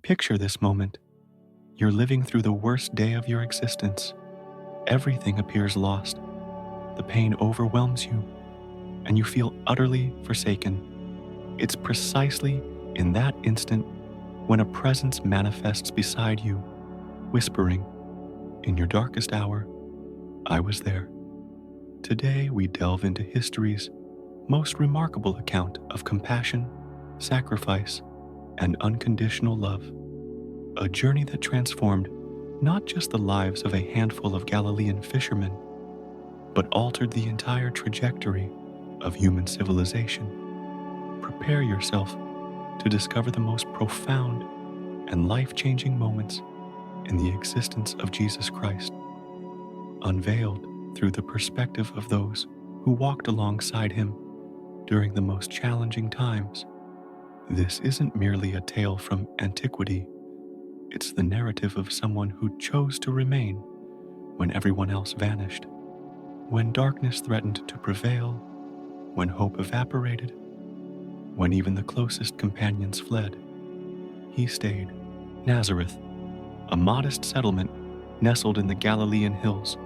Picture this moment. You're living through the worst day of your existence. Everything appears lost. The pain overwhelms you, and you feel utterly forsaken. It's precisely in that instant when a presence manifests beside you, whispering, "In your darkest hour, I was there." Today we delve into history's most remarkable account of compassion, sacrifice, and unconditional love. A journey that transformed not just the lives of a handful of Galilean fishermen, but altered the entire trajectory of human civilization. Prepare yourself to discover the most profound and life-changing moments in the existence of Jesus Christ, unveiled through the perspective of those who walked alongside him during the most challenging times. This isn't merely a tale from antiquity. It's the narrative of someone who chose to remain when everyone else vanished, when darkness threatened to prevail, when hope evaporated, when even the closest companions fled. He stayed. Nazareth, a modest settlement nestled in the Galilean hills,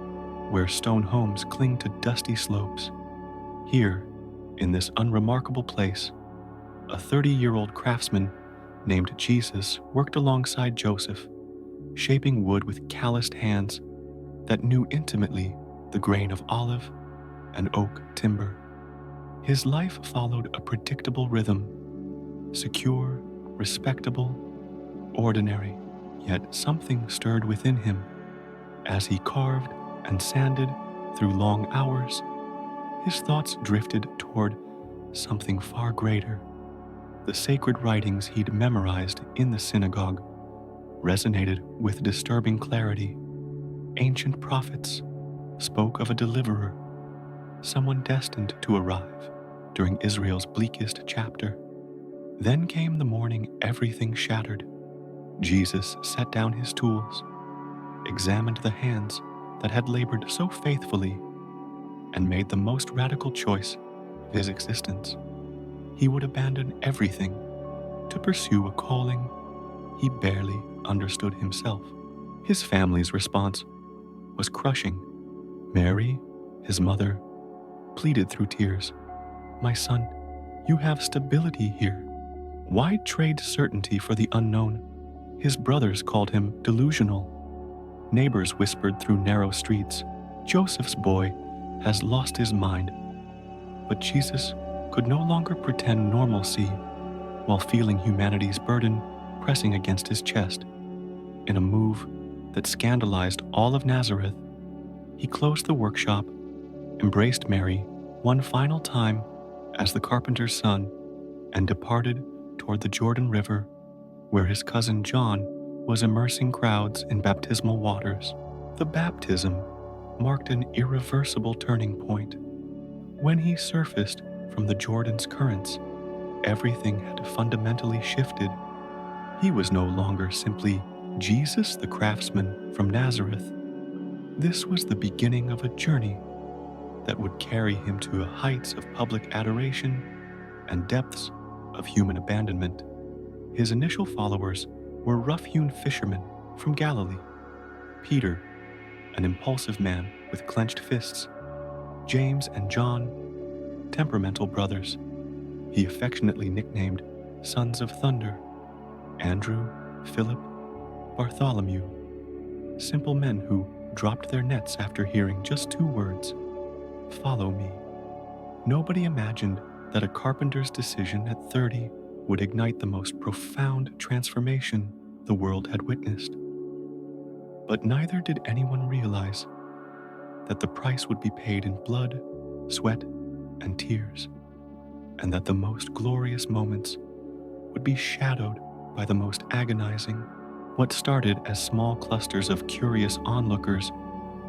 where stone homes cling to dusty slopes. Here, in this unremarkable place, a 30-year-old craftsman named Jesus worked alongside Joseph, shaping wood with calloused hands that knew intimately the grain of olive and oak timber. His life followed a predictable rhythm, secure, respectable, ordinary, yet something stirred within him as he carved and sanded through long hours. His thoughts drifted toward something far greater. The sacred writings he'd memorized in the synagogue resonated with disturbing clarity. Ancient prophets spoke of a deliverer, someone destined to arrive during Israel's bleakest chapter. Then came the morning everything shattered. Jesus set down his tools, examined the hands that had labored so faithfully, and made the most radical choice of his existence. He would abandon everything to pursue a calling he barely understood himself. His family's response was crushing. Mary, his mother, pleaded through tears, "My son, you have stability here. Why trade certainty for the unknown?" His brothers called him delusional. Neighbors whispered through narrow streets, "Joseph's boy has lost his mind." But Jesus could no longer pretend normalcy while feeling humanity's burden pressing against his chest. In a move that scandalized all of Nazareth, he closed the workshop, embraced Mary one final time as the carpenter's son, and departed toward the Jordan River, where his cousin John was immersing crowds in baptismal waters. The baptism marked an irreversible turning point. When he surfaced from the Jordan's currents, everything had fundamentally shifted. He was no longer simply Jesus the craftsman from Nazareth. This was the beginning of a journey that would carry him to heights of public adoration and depths of human abandonment. His initial followers were rough-hewn fishermen from Galilee. Peter, an impulsive man with clenched fists. James and John, temperamental brothers he affectionately nicknamed Sons of Thunder. Andrew, Philip, Bartholomew, simple men who dropped their nets after hearing just 2 words, "Follow me." Nobody imagined that a carpenter's decision at 30 would ignite the most profound transformation the world had witnessed. But neither did anyone realize that the price would be paid in blood, sweat, and tears, and that the most glorious moments would be shadowed by the most agonizing. What started as small clusters of curious onlookers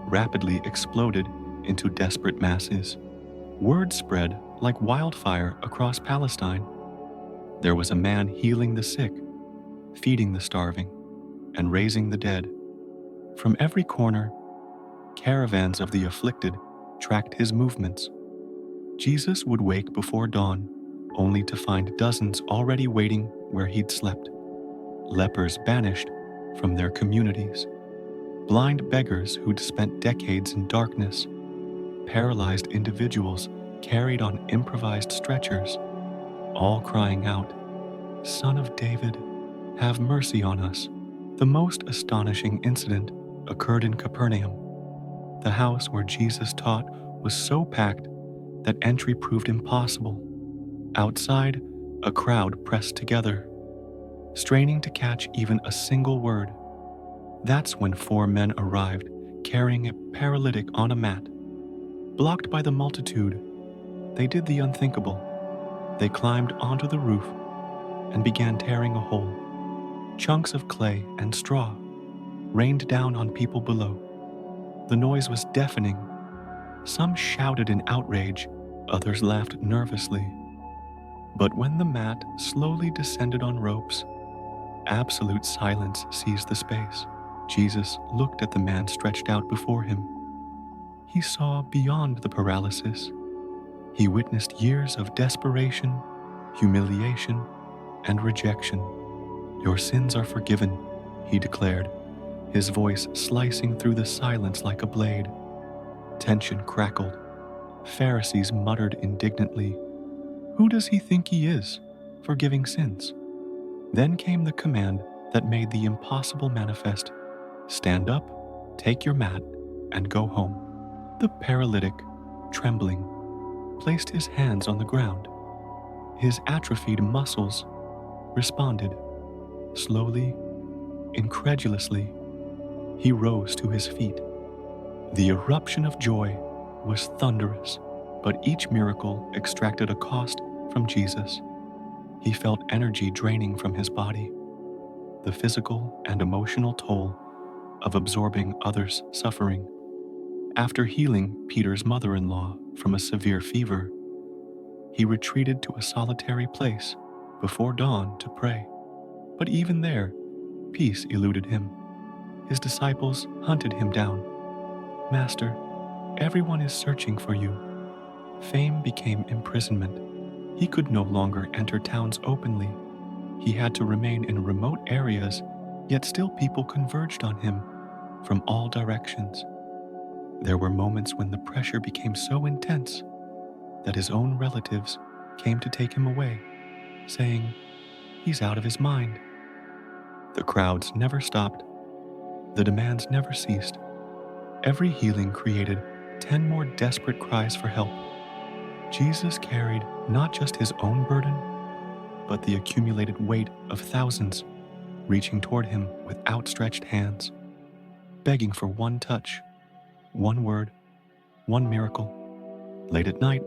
rapidly exploded into desperate masses. Word spread like wildfire across Palestine. There was a man healing the sick, feeding the starving, and raising the dead. From every corner, caravans of the afflicted tracked his movements. Jesus would wake before dawn, only to find dozens already waiting where he'd slept. lepers banished from their communities, blind beggars who'd spent decades in darkness, paralyzed individuals carried on improvised stretchers, all crying out, "Son of David, have mercy on us." The most astonishing incident occurred in Capernaum. The house where Jesus taught was so packed that entry proved impossible. Outside, a crowd pressed together, straining to catch even a single word. That's when 4 men arrived, carrying a paralytic on a mat. Blocked by the multitude, they did the unthinkable. They climbed onto the roof and began tearing a hole. Chunks of clay and straw rained down on people below. The noise was deafening. Some shouted in outrage, others laughed nervously. But when the mat slowly descended on ropes, absolute silence seized the space. Jesus looked at the man stretched out before him. He saw beyond the paralysis. He witnessed years of desperation, humiliation, and rejection. "Your sins are forgiven," he declared, his voice slicing through the silence like a blade. Tension crackled. Pharisees muttered indignantly, "Who does he think he is, forgiving sins?" Then came the command that made the impossible manifest: "Stand up, take your mat, and go home." The paralytic, trembling, placed his hands on the ground. His atrophied muscles responded. Slowly, incredulously, he rose to his feet. The eruption of joy was thunderous, but each miracle extracted a cost from Jesus. He felt energy draining from his body, the physical and emotional toll of absorbing others' suffering. After healing Peter's mother-in-law from a severe fever, he retreated to a solitary place before dawn to pray. But even there, peace eluded him. His disciples hunted him down. "Master, everyone is searching for you." Fame became imprisonment. He could no longer enter towns openly. He had to remain in remote areas, yet still people converged on him from all directions. There were moments when the pressure became so intense that his own relatives came to take him away, saying, "He's out of his mind." The crowds never stopped. The demands never ceased. Every healing created 10 more desperate cries for help. Jesus carried not just his own burden, but the accumulated weight of thousands reaching toward him with outstretched hands, begging for one touch, one word, one miracle. Late at night,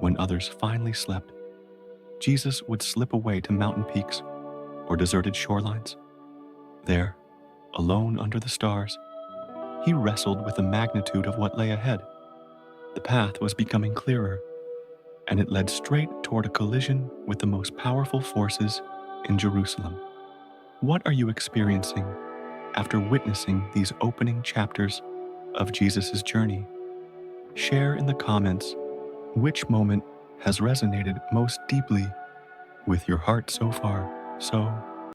when others finally slept, Jesus would slip away to mountain peaks or deserted shorelines. There, alone under the stars, he wrestled with the magnitude of what lay ahead. The path was becoming clearer, and it led straight toward a collision with the most powerful forces in Jerusalem. What are you experiencing after witnessing these opening chapters of Jesus' journey? Share in the comments which moment has resonated most deeply with your heart so far. So